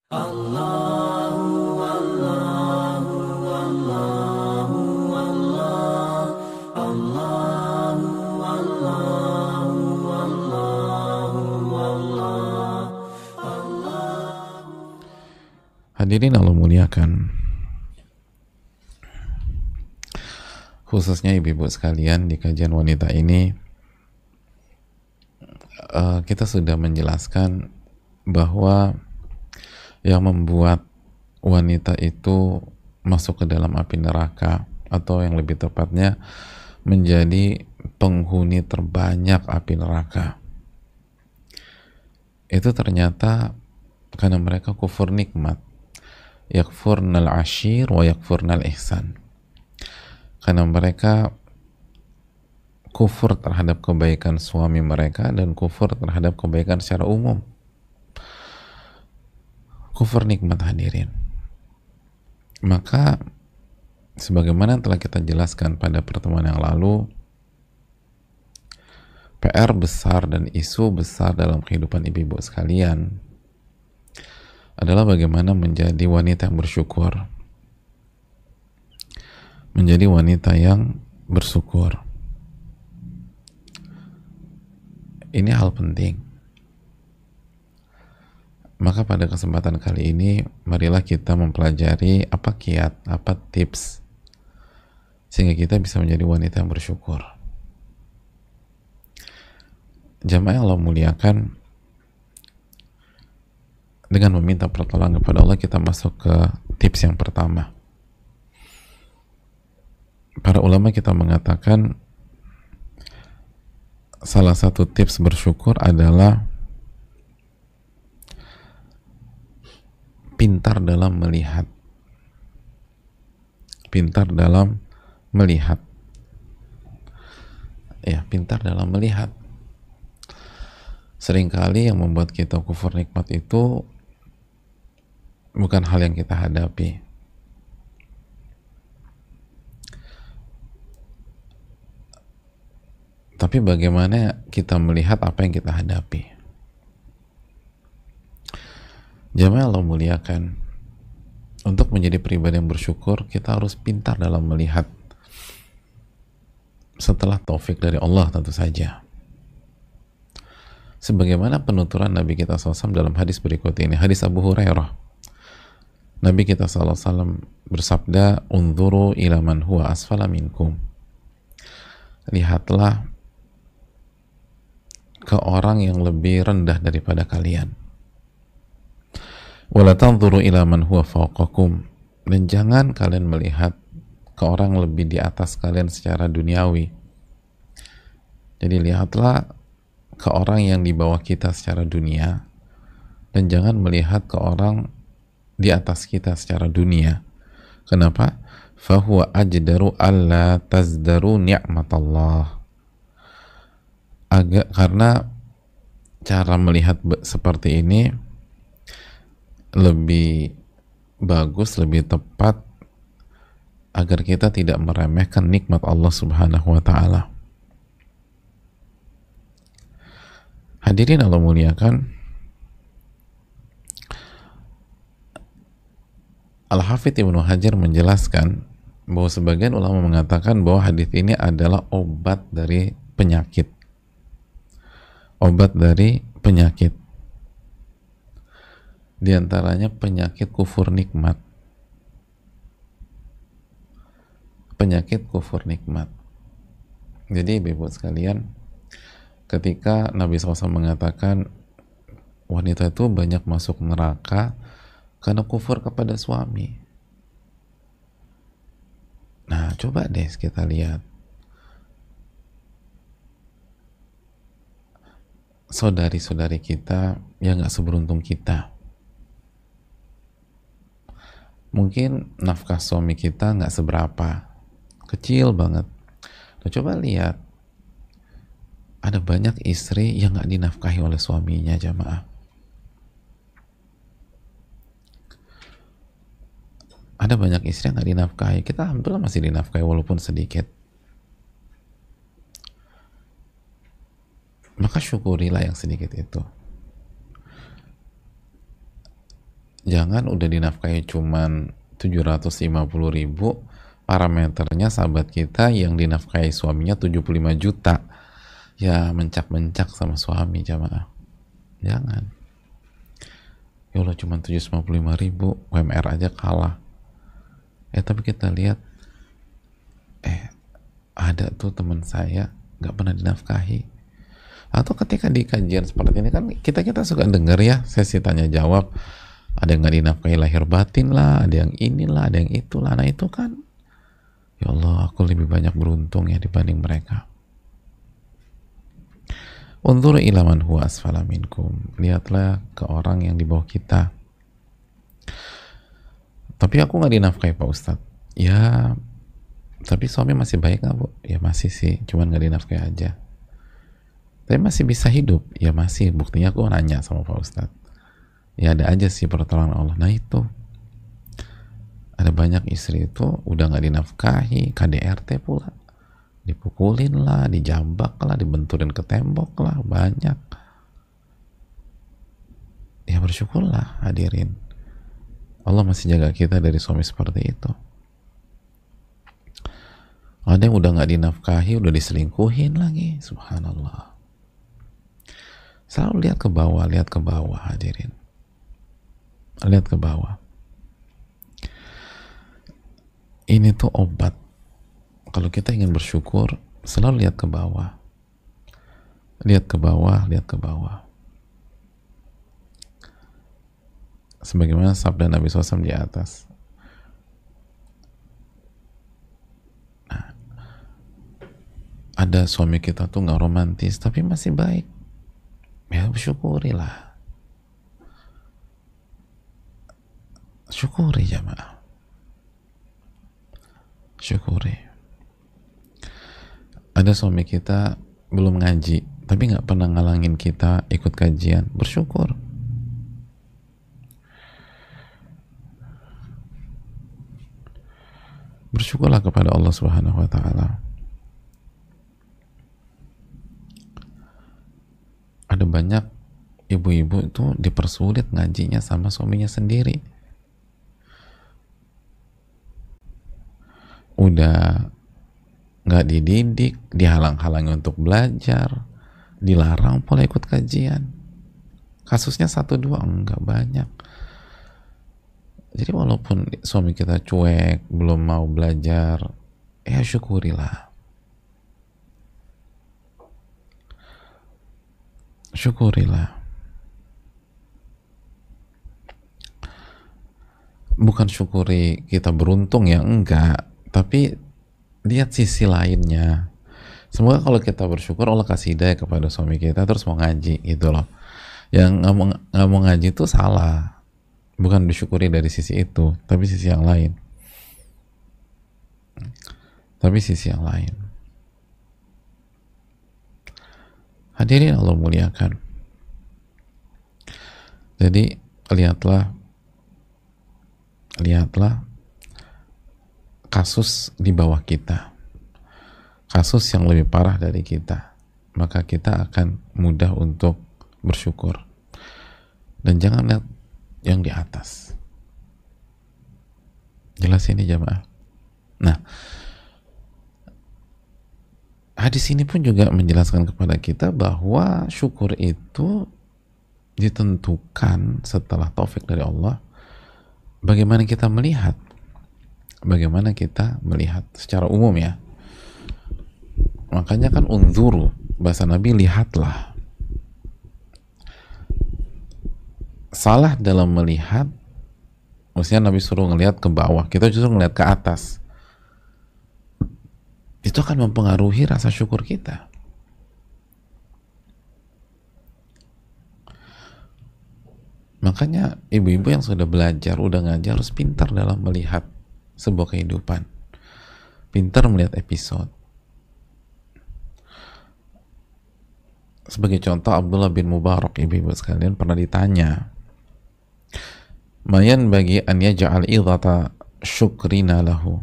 Allahu Allahu Allahu Allah Allahu Allahu Allahu Allah. Hadirin Allah muliakan, khususnya ibu-ibu sekalian, di kajian wanita ini kita sudah menjelaskan bahwa yang membuat wanita itu masuk ke dalam api neraka, atau yang lebih tepatnya menjadi penghuni terbanyak api neraka, itu ternyata karena mereka kufur nikmat, yakfurnal ashir wa yakfurnal ihsan, karena mereka kufur terhadap kebaikan suami mereka dan kufur terhadap kebaikan secara umum. Kufur nikmat, hadirin. Maka sebagaimana yang telah kita jelaskan pada pertemuan yang lalu, PR besar dan isu besar dalam kehidupan ibu-ibu sekalian adalah bagaimana menjadi wanita yang bersyukur, menjadi wanita yang bersyukur. Ini hal penting. Maka pada kesempatan kali ini, marilah kita mempelajari apa kiat, apa tips, sehingga kita bisa menjadi wanita yang bersyukur. Jamaah yang Allah muliakan, dengan meminta pertolongan kepada Allah, kita masuk ke tips yang pertama. Para ulama kita mengatakan salah satu tips bersyukur adalah pintar dalam melihat. Pintar dalam melihat. Ya, pintar dalam melihat. Seringkali yang membuat kita kufur nikmat itu bukan hal yang kita hadapi, tapi bagaimana kita melihat apa yang kita hadapi. Jamaah Allah muliakan, untuk menjadi pribadi yang bersyukur, kita harus pintar dalam melihat, setelah taufik dari Allah tentu saja. Sebagaimana penuturan Nabi kita SAW dalam hadis berikut ini, hadis Abu Hurairah. Nabi kita SAW bersabda, "Unzuru ila man huwa asfala minkum." Lihatlah ke orang yang lebih rendah daripada kalian. "Wala tanzuru ila man huwa fawqakum." Dan jangan kalian melihat ke orang yang lebih di atas kalian secara duniawi. Jadi lihatlah ke orang yang di bawah kita secara dunia, dan jangan melihat ke orang di atas kita secara dunia. Kenapa? Fahuwa ajdaru alla tazdaru ni'matallah. Karena cara melihat seperti ini lebih bagus, lebih tepat, agar kita tidak meremehkan nikmat Allah Subhanahu wa ta'ala. Hadirin Allah muliakan, Al-Hafidz Ibnu Hajar menjelaskan bahwa sebagian ulama mengatakan bahwa hadis ini adalah obat dari penyakit. Obat dari penyakit. Di antaranya penyakit kufur nikmat. Penyakit kufur nikmat. Jadi ibu-ibu sekalian, ketika Nabi SAW mengatakan wanita itu banyak masuk neraka karena kufur kepada suami. Nah, coba deh kita lihat saudari-saudari kita yang gak seberuntung kita. Mungkin nafkah suami kita gak seberapa, kecil banget. Nah, coba lihat, ada banyak istri yang gak dinafkahi oleh suaminya, jamaah. Ada banyak istri yang gak dinafkahi. Kita alhamdulillah masih dinafkahi walaupun sedikit. Maka syukurilah yang sedikit itu. jangan udah dinafkahi cuman 750.000, parameternya sahabat kita yang dinafkahi suaminya 75 juta, ya mencak-mencak sama suami. Jamaah, jangan. Ya Allah, cuma 755.000, UMR aja kalah. Tapi kita lihat, ada tuh teman saya nggak pernah dinafkahi. Atau ketika di kajian seperti ini kan kita suka dengar ya, sesi tanya jawab, ada yang nggak dinafkahi lahir batin lah, ada yang inilah, ada yang itulah. Nah itu kan, ya Allah, aku lebih banyak beruntung ya dibanding mereka. Unzur ila man huwa asfala minkum, lihatlah ke orang yang di bawah kita. Tapi aku nggak dinafkahi Pak Ustadz. Ya, tapi suami masih baik nggak Bu? Ya masih sih, cuman nggak dinafkahi aja. Tapi masih bisa hidup? Ya masih, buktinya aku nanya sama Pak Ustadz. Ya ada aja sih pertolongan Allah. Nah itu, ada banyak istri itu udah nggak dinafkahi, KDRT pula, dipukulin lah, dijambak lah, dibenturin ke tembok lah, banyak. Ya bersyukurlah hadirin, Allah masih jaga kita dari suami seperti itu. Ada yang udah nggak dinafkahi, udah diselingkuhin lagi, subhanallah. Selalu lihat ke bawah hadirin, lihat ke bawah. Ini tuh obat. Kalau kita ingin bersyukur, selalu lihat ke bawah. Lihat ke bawah, lihat ke bawah. Sebagaimana sabda Nabi SAW di atas. Nah, ada suami kita tuh nggak romantis, tapi masih baik. Ya bersyukurilah. Syukuri jamaah. Syukuri. Ada suami kita belum ngaji, tapi nggak pernah ngalangin kita ikut kajian, bersyukur. Bersyukurlah kepada Allah Subhanahu wa Ta'ala. Ada banyak ibu-ibu itu dipersulit ngajinya sama suaminya sendiri. Udah nggak dididik, dihalang-halangi untuk belajar, dilarang pula ikut kajian. Kasusnya 1-2, enggak banyak. Jadi walaupun suami kita cuek, belum mau belajar, ya syukurilah. Syukurilah. Bukan syukuri kita beruntung ya, enggak. Tapi lihat sisi lainnya. Semoga kalau kita bersyukur, Allah kasih hidayah kepada suami kita terus mau ngaji gitu loh. Yang nggak mau ngaji itu salah. Bukan disyukuri dari sisi itu, tapi sisi yang lain. Tapi sisi yang lain. Hadirin Allah muliakan. Jadi lihatlah kasus di bawah kita, kasus yang lebih parah dari kita, maka kita akan mudah untuk bersyukur. Dan jangan lihat yang di atas. Jelas ini jamaah. Nah, hadis ini pun juga menjelaskan kepada kita bahwa syukur itu ditentukan setelah taufik dari Allah. Bagaimana kita melihat? Bagaimana kita melihat secara umum ya. Makanya kan unzuru, bahasa Nabi lihatlah. Salah dalam melihat, maksudnya Nabi suruh ngelihat ke bawah, kita justru ngelihat ke atas. Itu akan mempengaruhi rasa syukur kita. Makanya ibu-ibu yang sudah belajar, udah ngajar, harus pintar dalam melihat sebuah kehidupan. Pintar melihat episode. Sebagai contoh, Abdullah bin Mubarak, ibu-ibu sekalian, pernah ditanya, mayan bagi an yaj'al idhata syukrina lahu.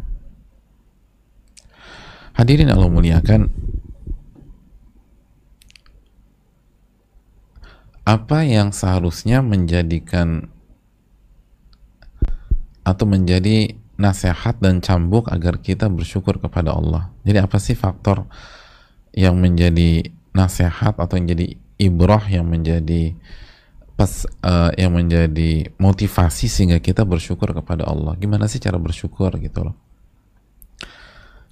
Hadirin Allah muliakan, apa yang seharusnya menjadikan atau menjadi nasihat dan cambuk agar kita bersyukur kepada Allah. Jadi apa sih faktor yang menjadi nasihat atau yang jadi ibrah, yang menjadi yang menjadi motivasi sehingga kita bersyukur kepada Allah? Gimana sih cara bersyukur gitu loh?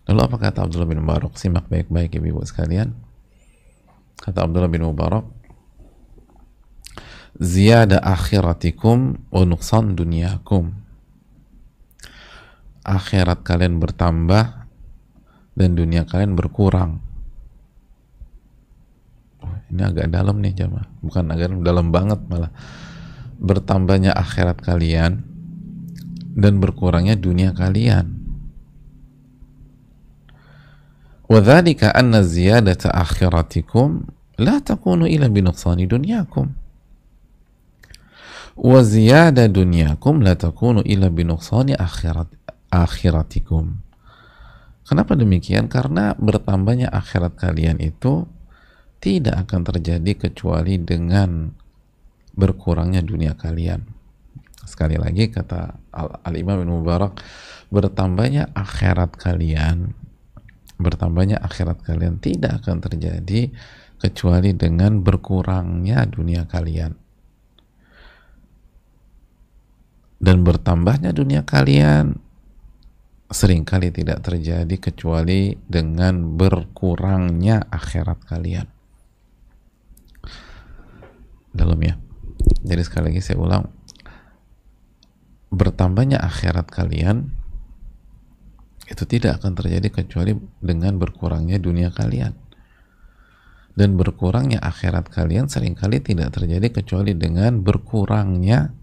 Lalu apa kata Abdullah bin Mubarak? Simak baik-baik ibu-ibu sekalian. Kata Abdullah bin Mubarak, ziyada akhiratikum wa nuqsan dunyakum. Akhirat kalian bertambah dan dunia kalian berkurang. Ini agak dalam nih jemaah, bukan agak dalam banget malah. Bertambahnya akhirat kalian dan berkurangnya dunia kalian. وَذَلِكَ أَنَّ زِيَادَةَ آخِرَتِكُمْ لَا تَكُونُ إِلَّا بِنُقْصَانِ دُنْيَاكُمْ وَزِيَادَةَ دُنْيَاكُمْ لَا تَكُونُ إِلَّا بِنُقْصَانِ آخِرَتِكُمْ. Kenapa demikian? Karena bertambahnya akhirat kalian itu tidak akan terjadi kecuali dengan berkurangnya dunia kalian. Sekali lagi kata Al-Imam Ibn Mubarak, bertambahnya akhirat kalian tidak akan terjadi kecuali dengan berkurangnya dunia kalian. Dan bertambahnya dunia kalian seringkali tidak terjadi kecuali dengan berkurangnya akhirat kalian. Dalam ya. Jadi sekali lagi saya ulang, bertambahnya akhirat kalian itu tidak akan terjadi kecuali dengan berkurangnya dunia kalian. Dan berkurangnya akhirat kalian seringkali tidak terjadi kecuali dengan berkurangnya,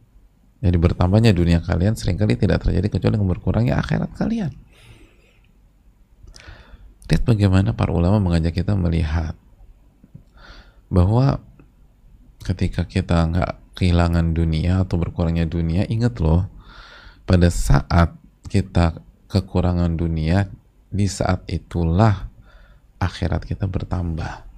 jadi bertambahnya dunia kalian seringkali tidak terjadi kecuali dengan berkurangnya akhirat kalian. Lihat bagaimana para ulama mengajak kita melihat bahwa ketika kita nggak kehilangan dunia atau berkurangnya dunia, ingat loh, pada saat kita kekurangan dunia, di saat itulah akhirat kita bertambah.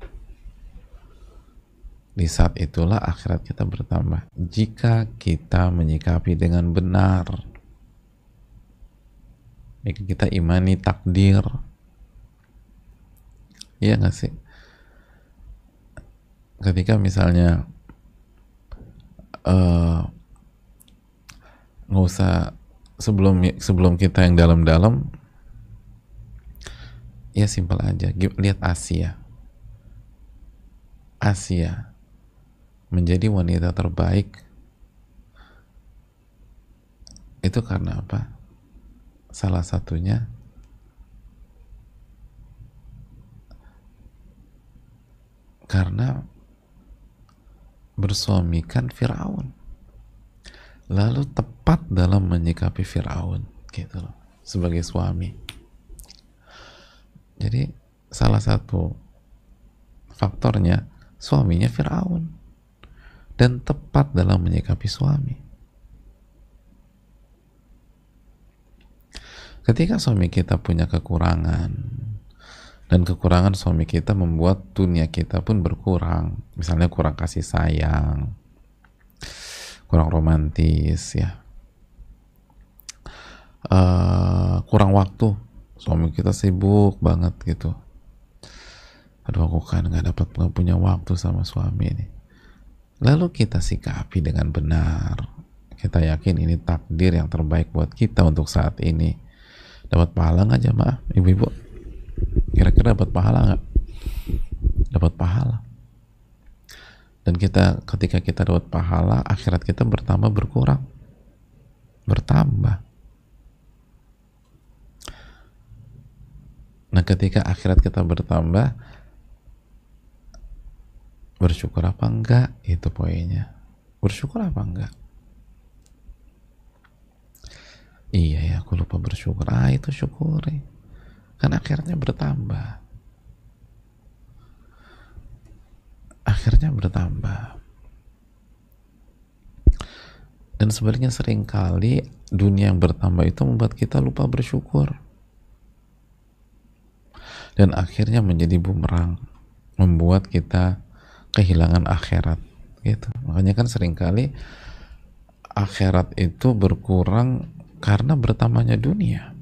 Di saat itulah akhirat kita bertambah jika kita menyikapi dengan benar, jika kita imani takdir. Iya nggak sih? Ketika misalnya nggak usah sebelum kita yang dalam-dalam, ya simpel aja, lihat Asia menjadi wanita terbaik itu karena apa? Salah satunya karena bersuamikan Firaun, lalu tepat dalam menyikapi Firaun gitu loh, sebagai suami. Jadi salah satu faktornya suaminya Firaun dan tepat dalam menyikapi suami. Ketika suami kita punya kekurangan dan kekurangan suami kita membuat dunia kita pun berkurang, misalnya kurang kasih sayang, kurang romantis ya, kurang waktu, suami kita sibuk banget gitu, aduh aku kan nggak punya waktu sama suami ini, lalu kita sikapi dengan benar, kita yakin ini takdir yang terbaik buat kita untuk saat ini. Dapat pahala nggak jamaah ibu-ibu? Kira-kira dapat pahala nggak? Dapat pahala. Dan ketika kita dapat pahala, akhirat kita bertambah berkurang, bertambah. Nah, ketika akhirat kita bertambah, bersyukur apa enggak? Itu poinnya. Bersyukur apa enggak? Iya ya, aku lupa bersyukur. Itu syukuri. Kan akhirnya bertambah. Akhirnya bertambah. Dan sebaliknya seringkali dunia yang bertambah itu membuat kita lupa bersyukur. Dan akhirnya menjadi bumerang, membuat kita kehilangan akhirat. Gitu. Makanya kan seringkali akhirat itu berkurang karena bertambahnya dunia.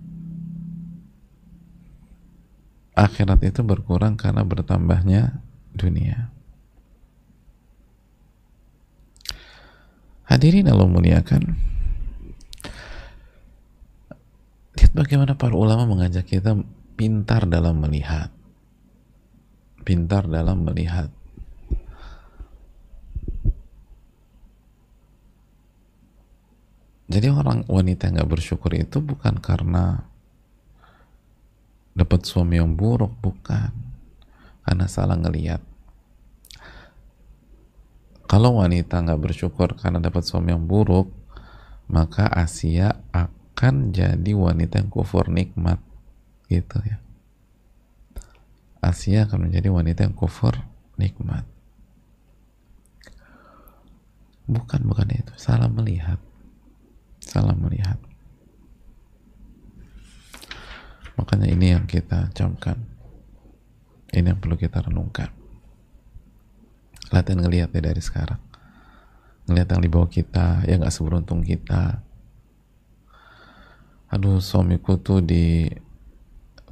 Akhirat itu berkurang karena bertambahnya dunia. Hadirin Allah muliakan, lihat bagaimana para ulama mengajak kita pintar dalam melihat. Pintar dalam melihat. Jadi orang wanita yang gak bersyukur itu bukan karena dapat suami yang buruk, bukan, karena salah ngelihat. Kalau wanita gak bersyukur karena dapat suami yang buruk, maka Asia akan jadi wanita yang kufur nikmat, gitu ya. Asia akan menjadi wanita yang kufur nikmat. Bukan itu, salah melihat. Salah melihat. Makanya ini yang kita camkan, ini yang perlu kita renungkan. Latihan ngelihat ya dari sekarang, ngelihat yang di bawah kita, yang gak seberuntung kita. Aduh, suamiku tuh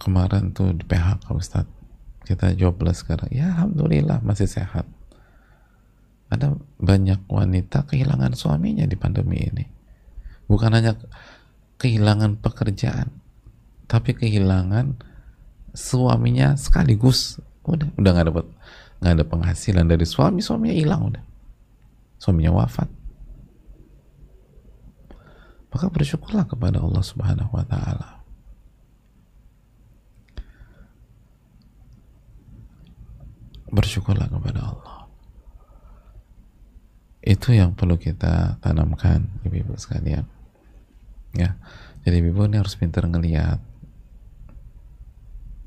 kemarin tuh di PHK Ustadz, kita jobless sekarang. Ya alhamdulillah masih sehat. Ada banyak wanita kehilangan suaminya di pandemi ini. Bukan hanya kehilangan pekerjaan, tapi kehilangan suaminya sekaligus. Udah nggak ada penghasilan dari suaminya hilang, udah suaminya wafat. Maka bersyukurlah kepada Allah Subhanahu wa Ta'ala. Bersyukurlah kepada Allah. Itu yang perlu kita tanamkan, ibu-ibu sekalian. Ya, jadi ibu ini harus pintar ngelihat,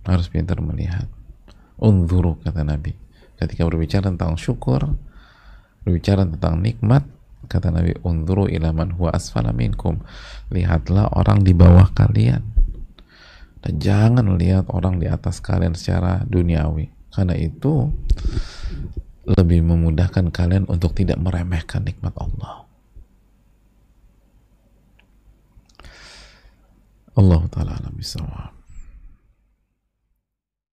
harus pintar melihat. Unzuru, kata Nabi, ketika berbicara tentang syukur, berbicara tentang nikmat, kata Nabi, unzuru ila man huwa asfala minkum, lihatlah orang di bawah kalian, dan jangan lihat orang di atas kalian secara duniawi, karena itu lebih memudahkan kalian untuk tidak meremehkan nikmat Allah. Allah Ta'ala alam bisawab.